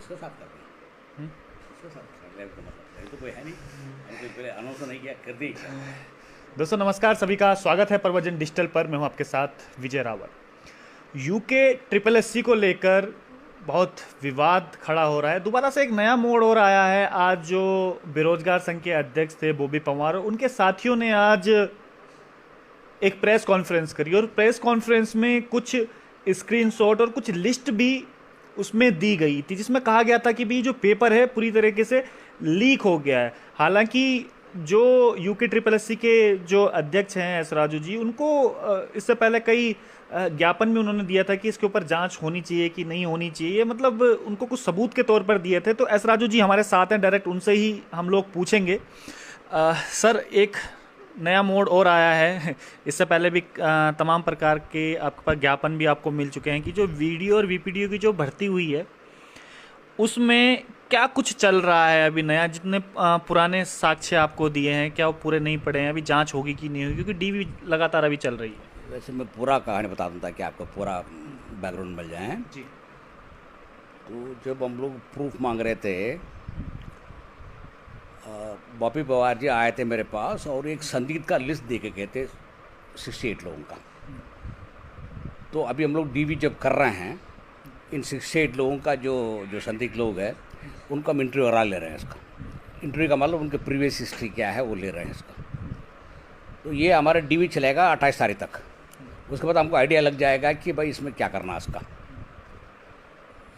इसका साफ कर दें, इसका साफ कर लें, तो मतलब ये तो कोई है नहीं, हमको पहले अनाउंस नहीं किया, कर दी। दोस्तों नमस्कार, सभी का स्वागत है प्रवचन डिजिटल पर। मैं हूं आपके साथ विजय रावत। यूके SSC को लेकर बहुत विवाद खड़ा हो रहा है। दोबारा से एक नया मोड़ और आया है। आज जो बेरोजगार संघ के अध्यक्ष थे बॉबी पंवार, उनके साथियों ने आज एक प्रेस कॉन्फ्रेंस करी और प्रेस कॉन्फ्रेंस में कुछ स्क्रीनशॉट और कुछ लिस्ट भी उसमें दी गई थी, जिसमें कहा गया था कि भी जो पेपर है पूरी तरीके से लीक हो गया है। हालांकि जो यूके SSC के जो अध्यक्ष हैं एस राजू जी, उनको इससे पहले कई ज्ञापन भी उन्होंने दिया था कि इसके ऊपर जांच होनी चाहिए कि नहीं होनी चाहिए, मतलब उनको कुछ सबूत के तौर पर दिए थे। तो एस राजू जी हमारे साथ हैं, डायरेक्ट उनसे ही हम लोग पूछेंगे। सर, एक नया मोड़ और आया है। इससे पहले भी तमाम प्रकार के आपके पास ज्ञापन भी आपको मिल चुके हैं कि जो वीडियो और वीपीडीओ की जो भर्ती हुई है उसमें क्या कुछ चल रहा है अभी नया। जितने पुराने साक्ष्य आपको दिए हैं, क्या वो पूरे नहीं पड़े हैं? अभी जांच होगी कि नहीं होगी, क्योंकि डीवी लगातार अभी चल रही है। वैसे मैं पूरा कहानी बता दूँ ताकि आपको पूरा बैकग्राउंड मिल जाए जी। तो जब हम लोग प्रूफ मांग रहे थे, बॉबी पंवार जी आए थे मेरे पास और एक संदिग्ध का लिस्ट दे के गए थे 68 लोगों का। तो अभी हम लोग डीवी जब कर रहे हैं, इन 68 लोगों का जो संदिग्ध लोग हैं उनका हम इंटरव्यू करा ले रहे हैं। इसका इंटरव्यू का मतलब उनके प्रीवियस हिस्ट्री क्या है वो ले रहे हैं इसका। तो ये हमारा डीवी चलेगा 28 तारीख तक। उसके बाद हमको आइडिया लग जाएगा कि भाई इसमें क्या करना है इसका।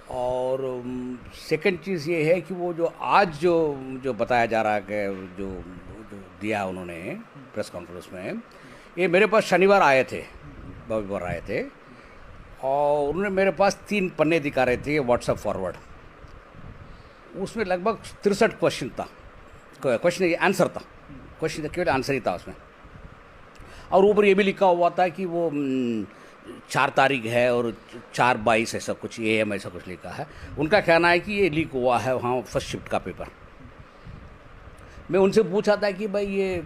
और सेकंड चीज़ ये है कि वो जो आज जो बताया जा रहा है कि जो दिया उन्होंने प्रेस कॉन्फ्रेंस में, ये मेरे पास शनिवार आए थे, बॉबी पंवार आए थे और उन्होंने मेरे पास 3 पन्ने दिखा रहे थे व्हाट्सएप फॉरवर्ड। उसमें लगभग 63 क्वेश्चन था, क्वेश्चन आंसर था, क्वेश्चन केवल आंसर ही था उसमें। और ऊपर ये भी लिखा हुआ था कि वो 4 तारीख है और 4/22 ऐसा कुछ AM ऐसा कुछ लिखा है। उनका कहना है कि ये लीक हुआ है वहाँ फर्स्ट शिफ्ट का पेपर। मैं उनसे पूछा था कि भाई ये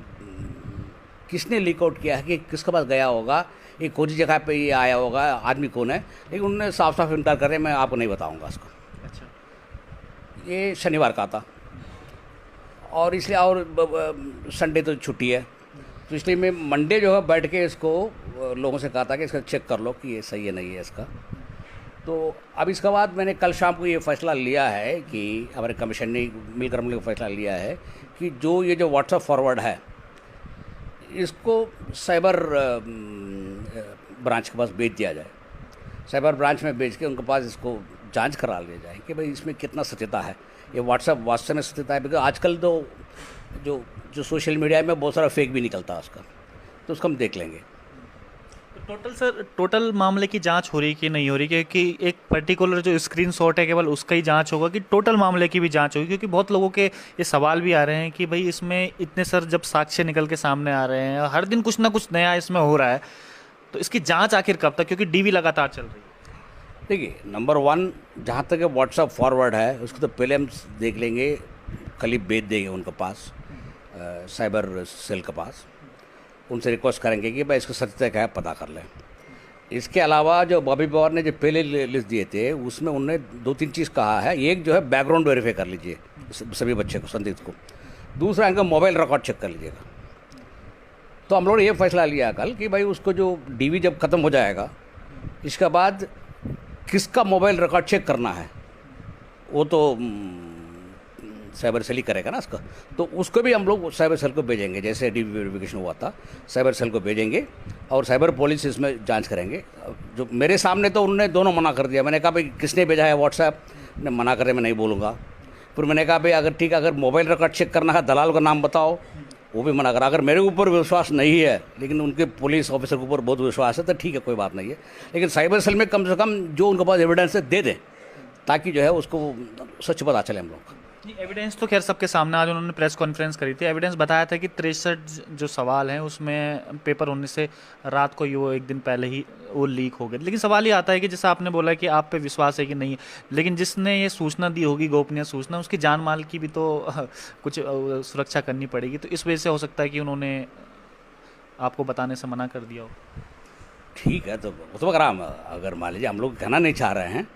किसने लीक आउट किया है, कि किसके पास गया होगा, ये कौन सी जगह पे ये आया होगा, आदमी कौन है। लेकिन उन्होंने साफ साफ इनकार कर रहे, मैं आपको नहीं बताऊँगा इसको। अच्छा। ये शनिवार का था और इसलिए, और संडे तो छुट्टी है, तो इसलिए मैं मंडे जो है बैठ के इसको लोगों से कहा था कि इसका चेक कर लो कि ये सही है नहीं है इसका। तो अब इसके बाद मैंने कल शाम को ये फैसला लिया है कि हमारे कमीशन ने मिलकर हम लोग फैसला लिया है कि जो व्हाट्सएप फॉरवर्ड है इसको साइबर ब्रांच के पास भेज दिया जाए। साइबर ब्रांच में भेज के उनके पास इसको जांच करा लिया जाए कि भाई इसमें कितना सत्यता है, ये व्हाट्सएप वास्तव में सत्यता है। बिकॉज आजकल तो जो सोशल मीडिया में बहुत सारा फेक भी निकलता है उसका, तो उसको हम देख लेंगे। टोटल मामले की जांच हो रही कि नहीं हो रही? क्योंकि एक पर्टिकुलर जो स्क्रीनशॉट है केवल उसका ही जांच होगा कि टोटल मामले की भी जांच होगी? क्योंकि बहुत लोगों के ये सवाल भी आ रहे हैं कि भाई इसमें इतने जब साक्ष्य निकल के सामने आ रहे हैं, हर दिन कुछ ना कुछ नया इसमें हो रहा है, तो इसकी जाँच आखिर कब तक? क्योंकि डीवी लगातार चल रही है। देखिए, नंबर 1 जहाँ तक व्हाट्सएप फॉरवर्ड है उसको तो पहले हम देख लेंगे, कल ही भेज देंगे उनके पास, साइबर सेल के पास। उनसे रिक्वेस्ट करेंगे कि भाई इसको सत्यता क्या है पता कर लें। इसके अलावा जो बॉबी पंवार ने जो पहले लिस्ट दिए थे उसमें उन्होंने 2-3 चीज़ कहा है। एक जो है बैकग्राउंड वेरीफाई कर लीजिए सभी बच्चे को, संदिग्ध को। दूसरा इनका मोबाइल रिकॉर्ड चेक कर लीजिएगा। तो हम लोगों ने ये फैसला लिया कल कि भाई उसको जो डीवी जब ख़त्म हो जाएगा, इसके बाद किसका मोबाइल रिकॉर्ड चेक करना है वो तो साइबर सेल ही करेगा ना इसका। तो उसको भी हम लोग साइबर सेल को भेजेंगे, जैसे डीवी वेरिफिकेशन हुआ था साइबर सेल को भेजेंगे और साइबर पुलिस इसमें जांच करेंगे। जो मेरे सामने तो उन्होंने दोनों मना कर दिया। मैंने कहा भाई किसने भेजा है व्हाट्सएप, ने मना करे मैं नहीं बोलूँगा। फिर मैंने कहा भाई अगर ठीक है, अगर मोबाइल रिकॉर्ड चेक करना है दलाल का नाम बताओ, वो भी मना करा। अगर मेरे ऊपर विश्वास नहीं है लेकिन उनके पुलिस ऑफिसर के ऊपर बहुत विश्वास है तो ठीक है, कोई बात नहीं है। लेकिन साइबर सेल में कम से कम जो उनके पास एविडेंस है दे दें, ताकि जो है उसको सच पता चले हम लोग। एविडेंस तो खैर सबके सामने आज उन्होंने प्रेस कॉन्फ्रेंस करी थी। एविडेंस बताया था कि 63 जो सवाल हैं उसमें पेपर होने से रात को ही वो एक दिन पहले ही वो लीक हो गए। लेकिन सवाल ये आता है कि जैसा आपने बोला कि आप पे विश्वास है कि नहीं, लेकिन जिसने ये सूचना दी होगी, गोपनीय सूचना, उसकी जान माल की भी तो कुछ सुरक्षा करनी पड़ेगी। तो इस वजह से हो सकता है कि उन्होंने आपको बताने से मना कर दिया हो। ठीक है, तो अगर मान लीजिए हम लोग कहना नहीं चाह रहे हैं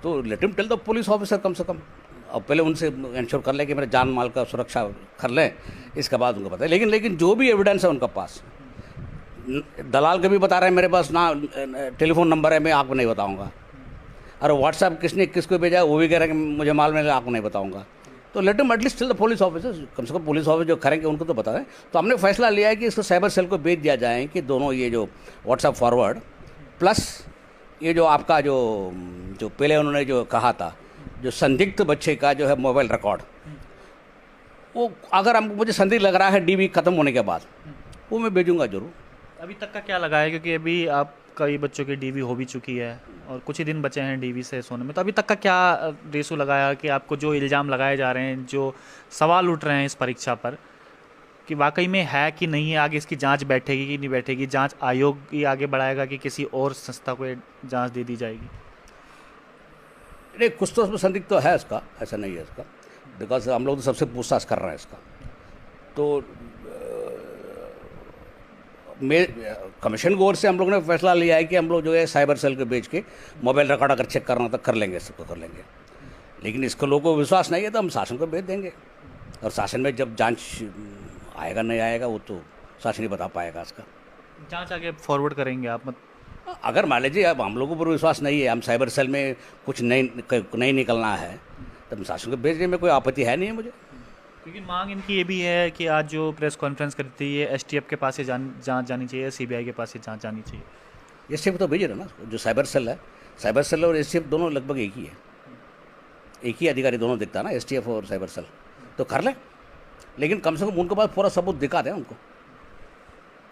तो let him tell the police officer कम से कम, और पहले उनसे इंश्योर कर लें कि मेरे जान माल का सुरक्षा कर लें, इसके बाद उनको पता है। लेकिन जो भी एविडेंस है उनका पास, दलाल कभी बता रहे हैं मेरे पास ना टेलीफोन नंबर है, मैं आपको नहीं बताऊंगा, और व्हाट्सएप किसने किसको भेजा वो भी कह रहे हैं कि मुझे मालूम है, आपको नहीं बताऊंगा। तो let him at least tell the police officer, कम से कम पुलिस ऑफिसर जो करेंगे उनको तो बता दें। तो हमने फैसला लिया है कि इसको साइबर सेल को भेज दिया जाए कि दोनों ये जो व्हाट्सएप फॉरवर्ड प्लस ये जो आपका जो पहले उन्होंने जो कहा था, जो संदिग्ध बच्चे का जो है मोबाइल रिकॉर्ड, वो अगर हमको मुझे संदिग्ध लग रहा है डीवी खत्म होने के बाद, वो मैं भेजूंगा जरूर। अभी तक का क्या लगा है, क्योंकि अभी आप कई बच्चों की डीवी हो भी चुकी है और कुछ ही दिन बचे हैं डीवी से सोने में, तो अभी तक का क्या रेसू लगाया कि आपको जो इल्ज़ाम लगाए जा रहे हैं, जो सवाल उठ रहे हैं इस परीक्षा पर, कि वाकई में है कि नहीं है, आगे इसकी जांच बैठेगी कि नहीं बैठेगी, जांच आयोग ही आगे बढ़ाएगा कि किसी और संस्था को ये जांच दे दी जाएगी? नहीं, कुछ तो उसमें संदिग्ध तो है इसका, ऐसा नहीं है इसका, बिकॉज हम लोग तो सबसे पूछताछ कर रहे हैं इसका। तो कमीशन की ओर से हम लोग ने फैसला लिया है कि हम लोग जो है साइबर सेल के भेज के मोबाइल रिकॉर्ड अगर चेक करना तो कर लेंगे, सबको कर लेंगे। लेकिन इसको लोगों को विश्वास नहीं है तो हम शासन को भेज देंगे, और शासन में जब जांच आएगा नहीं आएगा वो तो शासन ही बता पाएगा इसका। जांच आगे फॉरवर्ड करेंगे आप? अगर मान लीजिए अब हम लोगों पर विश्वास नहीं है, हम साइबर सेल में कुछ नहीं निकलना है, तो हम शासन को भेजने में कोई आपत्ति है नहीं है मुझे। क्योंकि मांग इनकी ये भी है कि आज जो प्रेस कॉन्फ्रेंस करी थी, ये एसटीएफ के पास से जांच जानी चाहिए, सीबीआई के पास से जांच जानी चाहिए। एसटीएफ तो भेज रहे ना, जो साइबर सेल है, साइबर सेल और एसटीएफ दोनों लगभग एक ही है, एक ही अधिकारी दोनों दिखता है ना, एसटीएफ और साइबर सेल, तो कर लें। लेकिन कम से कम उनके पास पूरा सबूत दिखा दें उनको,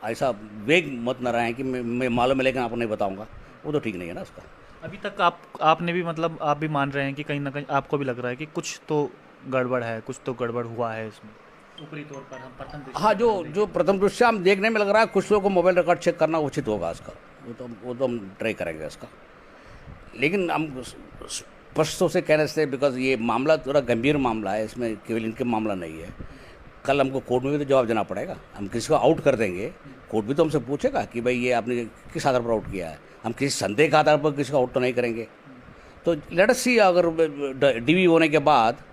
ऐसा वेग मत न रहे कि मैं मालूम है लेकिन आपको नहीं बताऊंगा, वो तो ठीक नहीं है ना उसका। अभी तक आपने भी मतलब आप भी मान रहे हैं कि कहीं ना कहीं आपको भी लग रहा है कि कुछ तो गड़बड़ है, कुछ तो गड़बड़ हुआ है इसमें, ऊपरी तौर पर हम प्रथम दृष्टया? हाँ, जो प्रथम दृष्टि हम देखने में लग रहा है, कुछ लोगों को मोबाइल रिकॉर्ड चेक करना उचित होगा इसका, वो तो हम ट्राई करेंगे इसका। लेकिन हम स्पष्टों से कहने से, बिकॉज ये मामला थोड़ा गंभीर मामला है, इसमें केवल इनके मामला नहीं है, कल हमको कोर्ट में भी तो जवाब देना पड़ेगा। हम किसी को आउट कर देंगे, कोर्ट भी तो हमसे पूछेगा कि भाई ये आपने किस आधार पर आउट किया है, हम किसी संदेह के आधार पर किसी को आउट तो नहीं करेंगे। तो लेट अस सी, अगर डीवी होने के बाद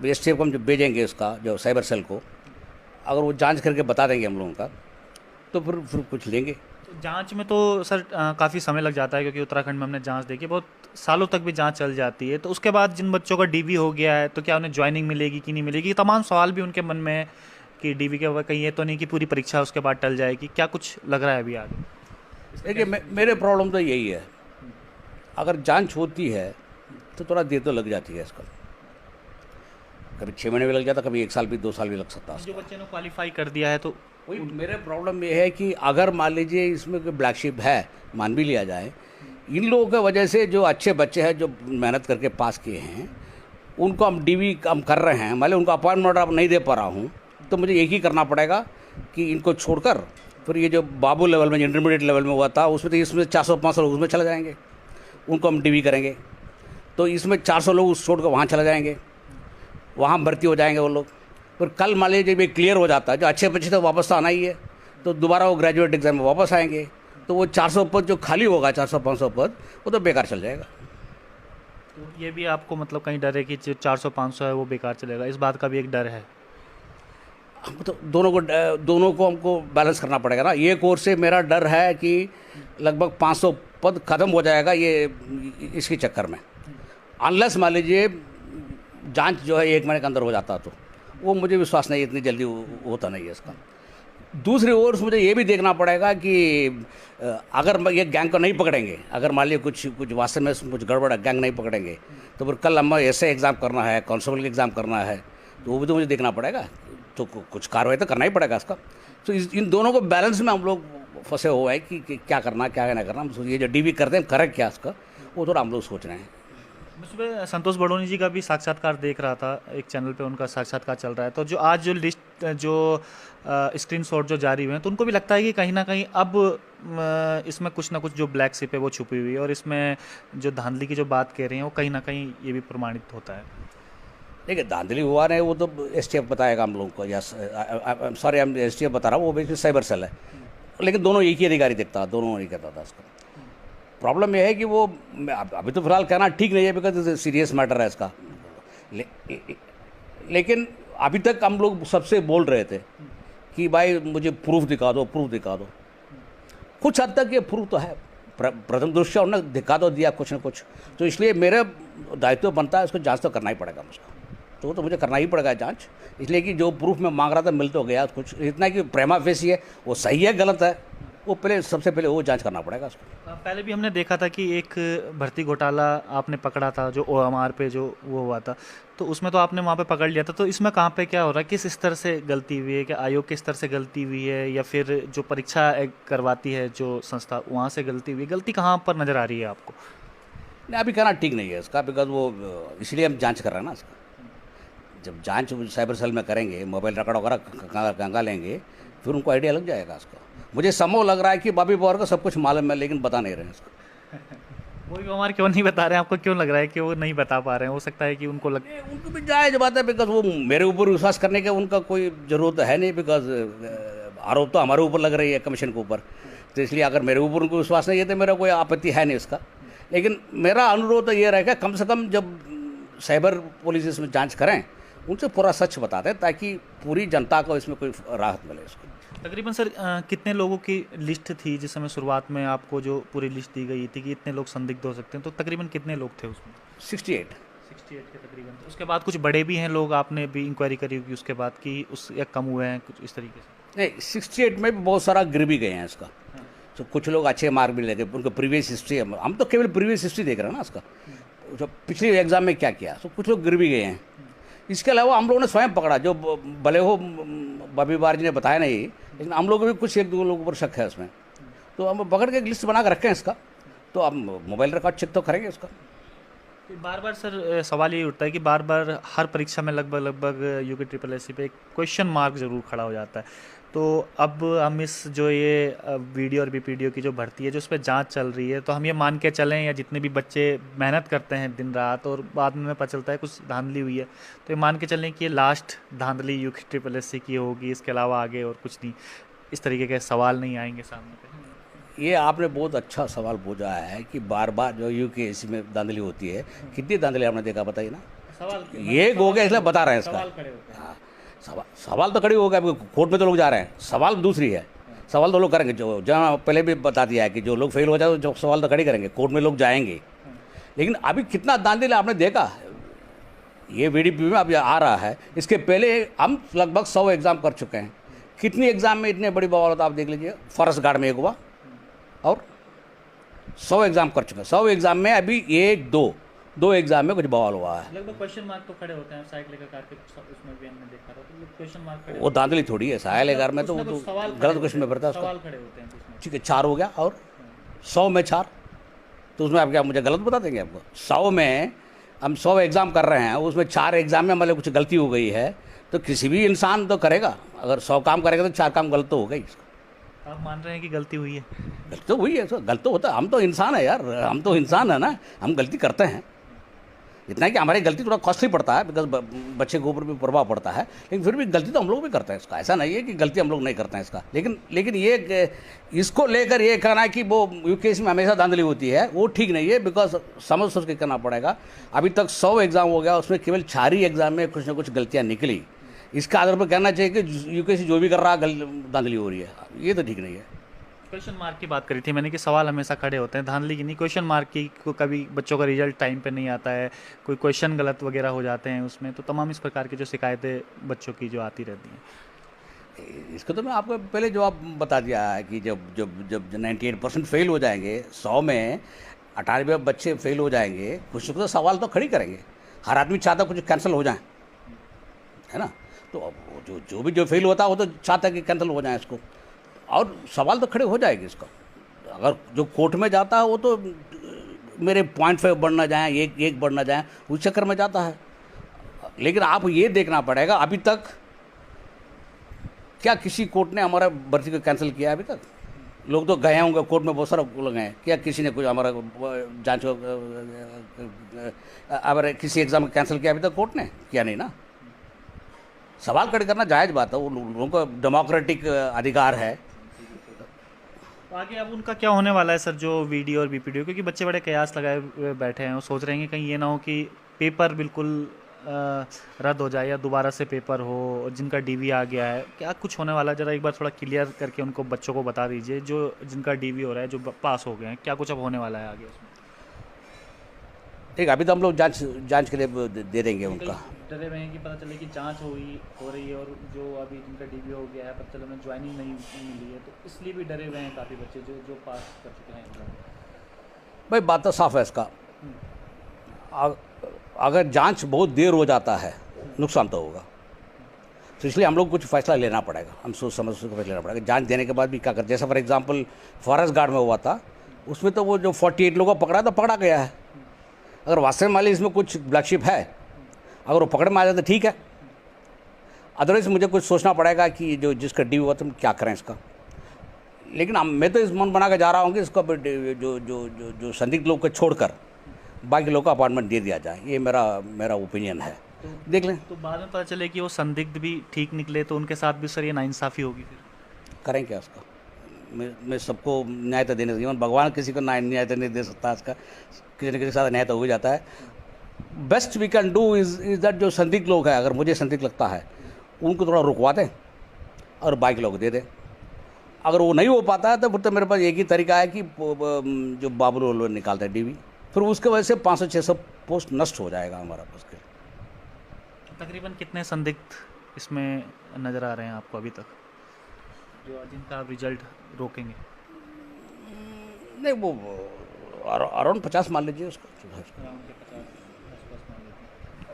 एसटीएफ को हम जो भेजेंगे उसका जो साइबर सेल को, अगर वो जांच करके बता देंगे हम लोगों का, तो फिर कुछ लेंगे। तो जांच में तो सर काफ़ी समय लग जाता है, क्योंकि उत्तराखंड में हमने जांच देखी, बहुत सालों तक भी जांच चल जाती है। तो उसके बाद जिन बच्चों का डीवी हो गया है, तो क्या उन्हें ज्वाइनिंग मिलेगी कि नहीं मिलेगी, तमाम सवाल भी उनके मन में है कि डीवी के कहीं ये तो नहीं कि पूरी परीक्षा उसके बाद टल जाएगी, क्या कुछ लग रहा है अभी आगे? देखिए, मेरे प्रॉब्लम तो यही है, अगर जांच होती है तो थोड़ा देर तो लग जाती है इसका, कभी 6 महीने भी लग जाता, कभी 1 साल भी, 2 साल भी लग सकता है। जो बच्चे ने क्वालिफाई कर दिया है तो वही मेरे प्रॉब्लम ये है कि अगर मान लीजिए इसमें कोई ब्लैक शिप है, मान भी लिया जाए, इन लोगों की वजह से जो अच्छे बच्चे हैं जो मेहनत करके पास किए हैं, उनको हम डीवी हम कर रहे हैं, मान लीजिए उनको अपॉइंटमेंट ऑर्डर अब नहीं दे पा रहा हूँ, तो मुझे एक ही करना पड़ेगा कि इनको छोड़कर फिर ये जो बाबू लेवल में, इंटरमीडिएट लेवल में हुआ था, उसमें तो इसमें 400-500 लोग उसमें चले जाएंगे, उनको हम डीवी करेंगे, तो इसमें 400 लोग उस छोड़ कर वहाँ चले जाएंगे, वहाँ भर्ती हो जाएंगे वो लोग। फिर कल मान लीजिए जब ये क्लियर हो जाता है, जो अच्छे बच्चे तो वापस तो आना ही है, तो दोबारा वो ग्रेजुएट एग्जाम में वापस आएंगे, तो वो 400 पद जो खाली होगा, 400-500 पद, वो तो बेकार चल जाएगा। तो ये भी आपको मतलब कहीं डर है कि जो 400-500 है वो बेकार चलेगा, इस बात का भी एक डर है? हमको तो दोनों को हमको बैलेंस करना पड़ेगा ना। ये कोर्स से मेरा डर है कि लगभग 500 पद ख़त्म हो जाएगा ये इसके चक्कर में, अनलेस मान लीजिए जांच जो है 1 महीने के अंदर हो जाता, तो वो मुझे विश्वास नहीं, इतनी जल्दी होता नहीं है इसका। दूसरी ओर मुझे ये भी देखना पड़ेगा कि अगर ये गैंग को नहीं पकड़ेंगे, अगर मान लीजिए कुछ वास्तव में कुछ गड़बड़ है, गैंग नहीं पकड़ेंगे, तो फिर कल हमें ऐसे एग्ज़ाम करना है, कांस्टेबल का एग्ज़ाम करना है, तो वो भी तो मुझे देखना पड़ेगा, तो कुछ कार्रवाई तो करना ही पड़ेगा इसका। तो इन दोनों को बैलेंस में हम लोग फंसे हुए हैं कि क्या करना क्या नहीं करना। हम ये जो डीवी करते हैं करेक्ट क्या इसका, वो थोड़ा हम लोग सोच रहे हैं। मैं सुबह संतोष बड़ोनी जी का भी साक्षात्कार देख रहा था, एक चैनल पे उनका साक्षात्कार चल रहा है, तो जो आज जो लिस्ट जो स्क्रीनशॉट जो जारी हुए हैं, तो उनको भी लगता है कि कहीं ना कहीं अब इसमें कुछ ना कुछ जो ब्लैक शिप है वो छुपी हुई है, और इसमें जो धांधली की जो बात कह रहे हैं वो कहीं ना कहीं ये भी प्रमाणित होता है। देखिए, धांधली हुआ नहीं वो तो एसटीएफ बताएगा हम लोगों को, या सॉरी हम एसटीएफ बता रहा हूँ, वो बेसिकली साइबर सेल है, लेकिन दोनों एक ही अधिकारी देखता, दोनों नहीं कहता था उसका। प्रॉब्लम यह है कि वो अभी तो फिलहाल कहना ठीक नहीं है, बिकॉज सीरियस मैटर है इसका। लेकिन अभी तक हम लोग सबसे बोल रहे थे कि भाई मुझे प्रूफ दिखा दो, प्रूफ दिखा दो। कुछ हद तक ये प्रूफ तो है, प्रथम दृष्टया उन्होंने दिखा तो दिया कुछ न कुछ, तो इसलिए मेरा दायित्व बनता है उसको जांच तो करना ही पड़ेगा मुझको, तो मुझे करना ही पड़ेगा जांच। इसलिए कि जो प्रूफ मैं मांग रहा था मिल तो गया कुछ, इतना कि प्रेमा फेसी है, वो सही है गलत है, वो पहले सबसे पहले वो जांच करना पड़ेगा उसको। पहले भी हमने देखा था कि एक भर्ती घोटाला आपने पकड़ा था, जो ओएमआर पे जो वो हुआ था, तो उसमें तो आपने वहाँ पे पकड़ लिया था। तो इसमें कहाँ पे क्या हो रहा है, किस स्तर से गलती हुई है, क्या आयोग के स्तर से गलती हुई है, या फिर जो परीक्षा करवाती है जो संस्था वहाँ से गलती हुई है? गलती कहाँ पर नज़र आ रही है आपको? नहीं, अभी कहना ठीक नहीं है इसका, बिकॉज वो इसलिए हम जांच कर रहे हैं ना इसका। जब जांच साइबर सेल में करेंगे, मोबाइल रिकॉर्ड वगैरह कंगा लेंगे, फिर उनको आइडिया लग जाएगा इसका। मुझे संभव लग रहा है कि बॉबी पवार को सब कुछ मालूम है, लेकिन बता नहीं रहे हैं इसको। वो हमारे क्यों नहीं बता रहे हैं? आपको क्यों लग रहा है कि वो नहीं बता पा रहे हैं? हो सकता है कि उनको उनको भी जायज बात है, बिकॉज वो मेरे ऊपर विश्वास करने का उनका कोई ज़रूरत है नहीं, बिकॉज आरोप तो हमारे ऊपर लग रही है कमीशन के ऊपर, तो इसलिए अगर मेरे ऊपर उनको विश्वास नहीं है तो मेरा कोई आपत्ति है नहीं इसका। लेकिन मेरा अनुरोध तो ये रहेगा, कम से कम जब साइबर पुलिस इसमें जांच करें, उनसे पूरा सच बता दें, ताकि पूरी जनता को इसमें कोई राहत मिले इसको। तकरीबन सर कितने लोगों की लिस्ट थी जिस समय शुरुआत में आपको जो पूरी लिस्ट दी गई थी कि इतने लोग संदिग्ध हो सकते हैं, तो तकरीबन कितने लोग थे उसमें? 68 के तकरीबन। उसके बाद कुछ बड़े भी हैं लोग, आपने भी इंक्वायरी करी होगी उसके बाद कि उस या कम हुए हैं कुछ इस तरीके से? नहीं, 68 में भी बहुत सारा गिर भी गए हैं इसका। तो कुछ लोग अच्छे मार्क भी लगे, उनको प्रीवियस हिस्ट्री, हम तो केवल प्रीवियस हिस्ट्री देख रहे हैं ना इसका, जो पिछले एग्जाम में क्या किया, तो कुछ लोग गिर भी गए हैं। इसके अलावा हम लोगों ने स्वयं पकड़ा, जो भले हो बॉबी पवार जी ने बताया नहीं, लेकिन हम लोग भी कुछ एक दो लोगों पर शक है इसमें, तो हम पकड़ के एक लिस्ट बना कर रखे हैं इसका, तो अब मोबाइल रिकॉर्ड चेक तो करेंगे इसका। बार बार सर सवाल ये उठता है कि बार बार हर परीक्षा में लगभग यूके ट्रिपल एस सी पे एक क्वेश्चन मार्क ज़रूर खड़ा हो जाता है। तो अब हम इस जो ये वीडियो और बीपीडीओ की जो भर्ती है, जो उस पर जांच चल रही है, तो हम ये मान के चलें, या जितने भी बच्चे मेहनत करते हैं दिन रात और बाद में पता चलता है कुछ धांधली हुई है, तो ये मान के चलें कि ये लास्ट धांधली यूके ट्रिपल एस सी की होगी, इसके अलावा आगे और कुछ नहीं, इस तरीके के सवाल नहीं आएंगे सामने पे? ये आपने बहुत अच्छा सवाल पूछा है कि बार बार जो यूकेएससी में धांधली होती है, कितनी धांधली आपने देखा बताइए ना? सवाल ये हो गया, इसलिए बता रहे हैं इसका। सवाल खड़े होते हैं। हाँ, सवाल तो खड़ी हो गया, कोर्ट में तो लोग जा रहे हैं, सवाल दूसरी है। सवाल तो लोग करेंगे, जो जहाँ पहले भी बता दिया है कि जो लोग फेल हो जाए तो सवाल तो खड़ी करेंगे, कोर्ट में लोग जाएंगे। लेकिन अभी कितना धांधली आपने देखा, ये वीडीपी में अभी आ रहा है, इसके पहले हम लगभग 100 एग्ज़ाम कर चुके हैं। कितनी एग्ज़ाम में इतने बड़ी बवाल होता आप देख लीजिए। फॉरेस्ट गार्ड में एक हुआ, और 100 एग्ज़ाम कर चुके हैं। 100 एग्ज़ाम में अभी एक दो एग्ज़ाम में कुछ बवाल हुआ है। लगभग क्वेश्चन मार्क तो खड़े होते हैं साइकिल के कार के, उसमें भी हमने देखा था, तो क्वेश्चन मार्क खड़े वो धांधली थोड़ी है, साहिल एगार में तो वो तो गलत क्वेश्चन में पड़ता है सवाल खड़े होते हैं उसमें। ठीक है, 4 हो गया, और 100 में 4, तो उसमें आप क्या मुझे गलत बता देंगे? आपको 100 में हम 100 एग्ज़ाम कर रहे हैं, उसमें 4 एग्ज़ाम में मतलब कुछ गलती हो गई है, तो किसी भी इंसान तो करेगा, अगर 100 काम करेगा तो 4 काम गलत तो होगा ही। आप मान रहे हैं कि गलती हुई है? गलती तो हुई है, गलत तो होता है, हम तो इंसान है यार, हम तो इंसान है ना, हम गलती करते हैं। इतना है कि हमारी गलती थोड़ा कॉस्टली पड़ता है, बिकॉज बच्चे के ऊपर भी प्रभाव पड़ता है, लेकिन फिर भी गलती तो हम लोग भी करते हैं इसका। ऐसा नहीं है कि गलती हम लोग नहीं करते हैं इसका, लेकिन ये इसको लेकर ये कहना है कि वो यूकेएससी में हमेशा धांधली होती है, वो ठीक नहीं है, बिकॉज समझ सोच के करना पड़ेगा। अभी तक 100 एग्ज़ाम हो गया, उसमें केवल 4 ही एग्ज़ाम में कुछ ना कुछ गलतियाँ निकली। इसका आधार पर कहना चाहिए कि यूकेएससी जो भी कर रहा है धांधली हो रही है, ये तो ठीक नहीं है। क्वेश्चन मार्क की बात करी थी मैंने कि सवाल हमेशा खड़े होते हैं, धांधली की नहीं, क्वेश्चन मार्क की। कभी बच्चों का रिजल्ट टाइम पे नहीं आता है, कोई क्वेश्चन गलत वगैरह हो जाते हैं उसमें, तो तमाम इस प्रकार की जो शिकायतें बच्चों की जो आती रहती हैं। इसको तो मैं आपको पहले जवाब बता दिया है कि जब 98% फेल हो जाएंगे, 100 में 98 बच्चे फेल हो जाएंगे, कुछ तो सवाल तो खड़ी करेंगे। हर आदमी चाहता कुछ कैंसिल हो जाए, है ना? तो जो भी फेल होता है वो तो चाहता है कि कैंसिल हो जाए इसको, और सवाल तो खड़े हो जाएंगे इसका। अगर जो कोर्ट में जाता है वो तो मेरे 0.5 बढ़ ना जाए, एक बढ़ ना जाए, उस चक्कर में जाता है। लेकिन आप ये देखना पड़ेगा, अभी तक क्या किसी कोर्ट ने हमारा भर्ती को कैंसिल किया? अभी तक लोग तो गए होंगे कोर्ट में, बहुत सारे लोग गए, क्या किसी ने कुछ हमारा जांच अगर किसी एग्ज़ाम को कैंसिल किया? अभी तक कोर्ट ने किया नहीं ना। सवाल खड़े करना जायज़ बात है, वो लोगों का डेमोक्रेटिक अधिकार है। तो आगे अब उनका क्या होने वाला है सर, जो वीडियो और बीपीडीओ, क्योंकि बच्चे बड़े कयास लगाए हुए बैठे हैं, वो सोच रहे हैं कि कहीं ये ना हो कि पेपर बिल्कुल रद्द हो जाए या दोबारा से पेपर हो, और जिनका डीवी आ गया है क्या कुछ होने वाला है, ज़रा एक बार थोड़ा क्लियर करके उनको बच्चों को बता दीजिए, जो जिनका डीवी हो रहा है, जो पास हो गए हैं, क्या कुछ अब होने वाला है आगे उसमें। ठीक, अभी तो हम लोग जांच जांच के लिए दे देंगे उनका। डरे हुए हैं कि पता चले कि जांच हो रही है और जो अभी जिनका डीवी हो गया है पता चला उन्हें ज्वाइनिंग नहीं मिली है, तो इसलिए भी डरे हुए हैं काफ़ी बच्चे जो जो पास कर चुके हैं एग्जाम। भाई बात तो साफ है इसका। अगर जांच बहुत देर हो जाता है नुकसान तो होगा, तो इसलिए हम लोग कुछ फैसला लेना पड़ेगा, हम सोच समझ के फैसला लेना पड़ेगा। जांच देने के बाद भी क्या कर, जैसा फॉर एग्जांपल फॉरेस्ट गार्ड में हुआ था, उसमें तो वो जो 48 लोगों को पकड़ा तो पकड़ा गया है। अगर वास्तव में इसमें कुछ ब्लैक शिप है, अगर वो पकड़ में आ जाए तो ठीक है, अदरवाइज मुझे कुछ सोचना पड़ेगा कि जो जिसका ड्यू हुआ तुम क्या करें इसका। लेकिन मैं तो इस मन बना के जा रहा हूँ कि इसका जो जो जो जो संदिग्ध लोग को छोड़कर बाकी लोग को अपॉइंटमेंट दे दिया जाए, ये मेरा ओपिनियन है। देख लें, तो बाद में पता चले कि वो संदिग्ध भी ठीक निकले तो उनके साथ भी सर ये नाइंसाफ़ी होगी फिर। करें क्या उसका। मैं सबको न्याय तो देने, इवन भगवान किसी को न्याय तो नहीं दे सकता, इसका किसी न किसी के साथ न्याय तो हो जाता है। Best we can do is that जो संदिग्ध लोग हैं, अगर मुझे संदिग्ध लगता है उनको थोड़ा रुकवा दें और बाकी लोग दे दें। अगर वो नहीं हो पाता है तो फिर तो मेरे पास एक ही तरीका है कि जो बाबू लोग निकालते हैं डीवी, फिर उसके वजह से 500-600 पोस्ट नष्ट हो जाएगा हमारा उसके। तकरीबन कितने संदिग्ध इसमें नज़र आ रहे हैं आपको अभी तक, जो जिनका आप रिजल्ट रोकेंगे? नहीं, वो अराउंड 50 मान लीजिए उसको।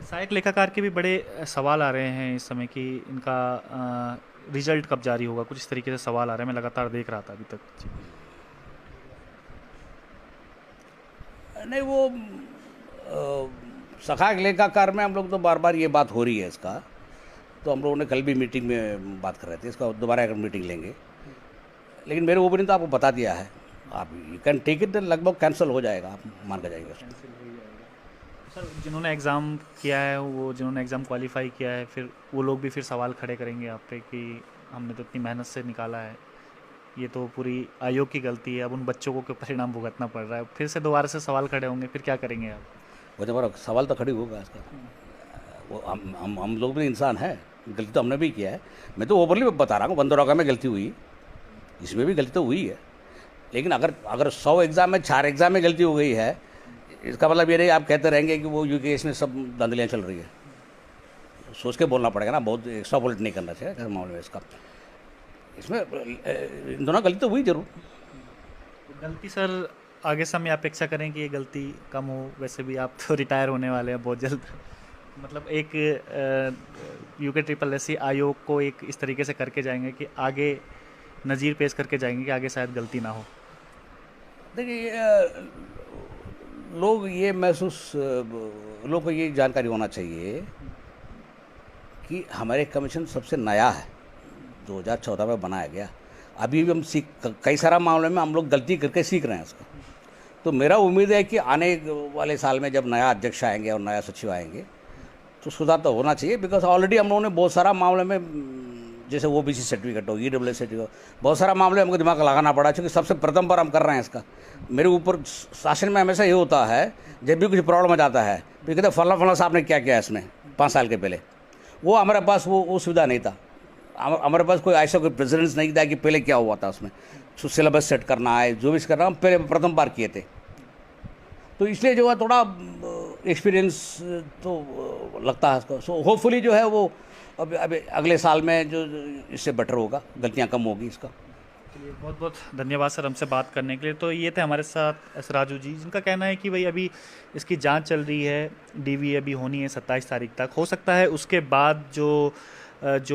सहायक लेखाकार के भी बड़े सवाल आ रहे हैं इस समय कि इनका रिजल्ट कब जारी होगा, कुछ इस तरीके से सवाल आ रहे हैं, मैं लगातार देख रहा था अभी तक जी। नहीं, वो सहायक लेखाकार में हम लोग तो बार बार ये बात हो रही है इसका, तो हम लोगों ने कल भी मीटिंग में बात कर रहे थे इसका, दोबारा अगर मीटिंग लेंगे। लेकिन मेरे ओपिनियन तो आपको बता दिया है, आप यू कैन टेक इट, लगभग कैंसिल हो जाएगा, आप मान कर जाइएगा उसको। सर जिन्होंने एग्ज़ाम किया है, वो जिन्होंने एग्ज़ाम क्वालिफाई किया है, फिर वो लोग भी फिर सवाल खड़े करेंगे आप पे कि हमने तो इतनी मेहनत से निकाला है, ये तो पूरी आयोग की गलती है, अब उन बच्चों को क्यों परिणाम भुगतना पड़ रहा है, फिर से दोबारा से सवाल खड़े होंगे, फिर क्या करेंगे आप? वो हमारा सवाल तो खड़ी होगा इसका। वो हम लोग भी इंसान हैं, गलती तो हमने भी किया है। मैं तो ओवरली बता रहा हूँ, बंदरों में गलती हुई, इसमें भी गलती तो हुई है। लेकिन अगर 100 एग्ज़ाम में 4 एग्ज़ाम में गलती हो गई है, इसका मतलब ये नहीं आप कहते रहेंगे कि वो यूकेएस में सब धांधलियाँ चल रही है। सोच के बोलना पड़ेगा ना, बहुत एक्स्ट्रापोलेट नहीं करना चाहिए इस मामले में। इसका इसमें इन दोनों गलती तो हुई जरूर। गलती सर आगे समय अपेक्षा करें कि ये गलती कम हो, वैसे भी आप तो रिटायर होने वाले हैं बहुत जल्द, मतलब एक यूके SSS आयोग को एक इस तरीके से करके जाएंगे कि आगे नज़ीर पेश करके जाएंगे कि आगे शायद गलती ना हो। देखिए, लोग को ये जानकारी होना चाहिए कि हमारे कमीशन सबसे नया है, 2014 में बनाया गया। अभी भी हम कई सारा मामले में हम लोग गलती करके सीख रहे हैं इसका। तो मेरा उम्मीद है कि आने वाले साल में जब नया अध्यक्ष आएंगे और नया सचिव आएंगे तो सुधार तो होना चाहिए। बिकॉज ऑलरेडी हम लोगों ने बहुत सारा मामले में, जैसे OBC सर्टिफिकेट हो, EWS सर्टिफिकेट, बहुत सारा मामले हमको दिमाग लगाना पड़ा, क्योंकि सबसे प्रथम बार हम कर रहे हैं इसका। मेरे ऊपर शासन में हमेशा ये होता है, जब भी कुछ प्रॉब्लम आ जाता है तो कहते फला साहब ने क्या किया इसमें 5 साल के पहले। वो हमारे पास वो सुविधा नहीं था, हमारे पास कोई ऐसा कोई प्रेसिडेंस नहीं था कि पहले क्या हुआ था उसमें, सिलेबस सेट करना है, जो भी करना, हम पहले प्रथम बार किए थे। तो इसलिए जो है थोड़ा एक्सपीरियंस तो लगता है इसको। सो होपफुली जो है वो अब अगले साल में जो इससे बेटर होगा, गलतियां कम होगी इसका। चलिए, बहुत बहुत धन्यवाद सर हमसे बात करने के लिए। तो ये थे हमारे साथ एस राजू जी, जिनका कहना है कि भाई अभी इसकी जांच चल रही है, डीवी अभी होनी है 27 तारीख तक। हो सकता है उसके बाद जो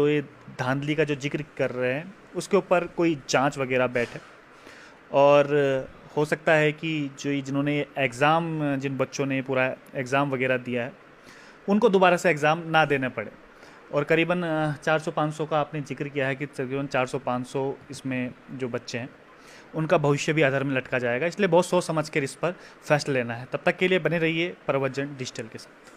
ये धांधली का जो जिक्र कर रहे हैं उसके ऊपर कोई जांच वगैरह बैठे, और हो सकता है कि जिन्होंने एग्ज़ाम, जिन बच्चों ने पूरा एग्ज़ाम वगैरह दिया है, उनको दोबारा से एग्ज़ाम ना देने पड़े। और करीबन 400-500 का आपने जिक्र किया है कि तकरीबन 400-500 इसमें जो बच्चे हैं उनका भविष्य भी अधर में लटका जाएगा। इसलिए बहुत सोच समझ कर इस पर फैसला लेना है। तब तक के लिए बने रहिए प्रवचन डिजिटल के साथ।